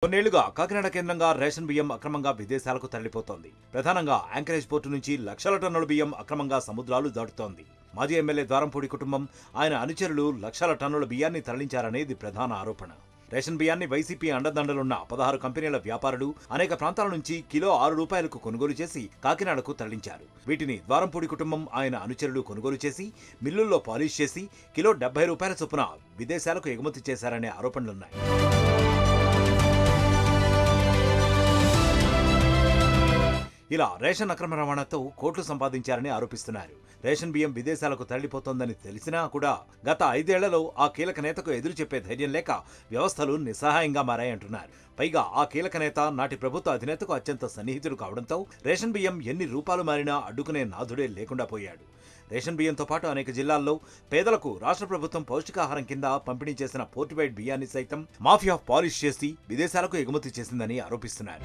కొన్నేళ్లుగా కాకినాడ కేంద్రంగా రేషన్ బియ్యం అక్రమంగా విదేశాలకు తరలిపోతోంది. ప్రధానంగా యాంకరేజ్ పోర్టు నుంచి లక్షల టన్నుల బియ్యం అక్రమంగా సముద్రాలు దాటుతోంది. మాజీ ఎమ్మెల్యే ద్వారంపూడి కుటుంబం, ఆయన అనుచరులు లక్షల టన్నుల బియ్యాన్ని తరలించారనేది ప్రధాన ఆరోపణ. రేషన్ బియ్యాన్ని వైసీపీ అండదండలున్న 16 కంపెనీల వ్యాపారులు అనేక ప్రాంతాల నుంచి కిలో 6 రూపాయలకు కొనుగోలు చేసి కాకినాడకు తరలించారు. వీటిని ద్వారంపూడి కుటుంబం, ఆయన అనుచరులు కొనుగోలు చేసి మిల్లుల్లో పాలిష్ చేసి కిలో 70 రూపాయల చొప్పున విదేశాలకు ఎగుమతి చేశారనే ఆరోపణలున్నాయి. ఇలా రేషన్ అక్రమ రవాణాతో కోట్లు సంపాదించారని ఆరోపిస్తున్నారు. రేషన్ బియ్యం విదేశాలకు తరలిపోతోందని తెలిసినా కూడా గత 5 ఏళ్లలో ఆ కీలక నేతకు ఎదురు చెప్పే ధైర్యం లేక వ్యవస్థలు నిస్సహాయంగా మారాయంటున్నారు. పైగా ఆ కీలక నేత నాటి ప్రభుత్వ అధినేతకు అత్యంత సన్నిహితుడు కావడంతో రేషన్ బియ్యం ఎన్ని రూపాలు మారినా అడ్డుకునే నాథుడే లేకుండా పోయాడు. రేషన్ బియ్యంతో పాటు అనేక జిల్లాల్లో పేదలకు రాష్ట్ర ప్రభుత్వం పౌష్టికాహారం కింద పంపిణీ చేసిన ఫోర్టిఫైడ్ బియ్యాన్ని సైతం మాఫియా పాలిష్ చేసి విదేశాలకు ఎగుమతి చేసిందని ఆరోపిస్తున్నారు.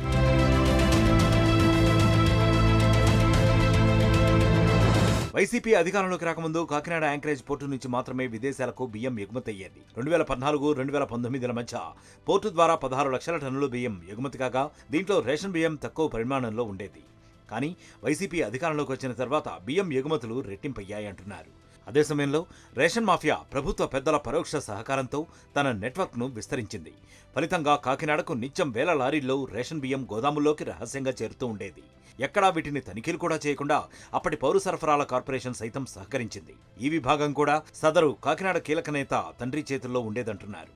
వైసీపీ అధికారంలోకి రాకముందు కాకినాడ యాంకరేజ్ పోర్టు నుంచి మాత్రమే విదేశాలకు బియ్యం ఎగుమతి అయ్యేది. 2014-2019 మధ్య పోర్టు ద్వారా 16 లక్షల టన్నుల బియ్యం ఎగుమతి కాగా దీంట్లో రేషన్ బియ్యం తక్కువ పరిమాణంలో ఉండేది. కానీ వైసీపీ అధికారంలోకి వచ్చిన తర్వాత బియ్యం ఎగుమతులు రెట్టింపయ్యాయంటున్నారు. అదే సమయంలో రేషన్ మాఫియా ప్రభుత్వ పెద్దల పరోక్ష సహకారంతో తన నెట్వర్క్ను విస్తరించింది. ఫలితంగా కాకినాడకు నిత్యం వేల లారీల్లో రేషన్ బియ్యం గోదాముల్లోకి రహస్యంగా చేరుతూ ఉండేది. ఎక్కడా వీటిని తనిఖీలు కూడా చేయకుండా అప్పటి పౌర సరఫరాల కార్పొరేషన్ సైతం సహకరించింది. ఈ విభాగం కూడా సదరు కాకినాడ కీలక నేత తండ్రి చేతుల్లో ఉండేదంటున్నారు.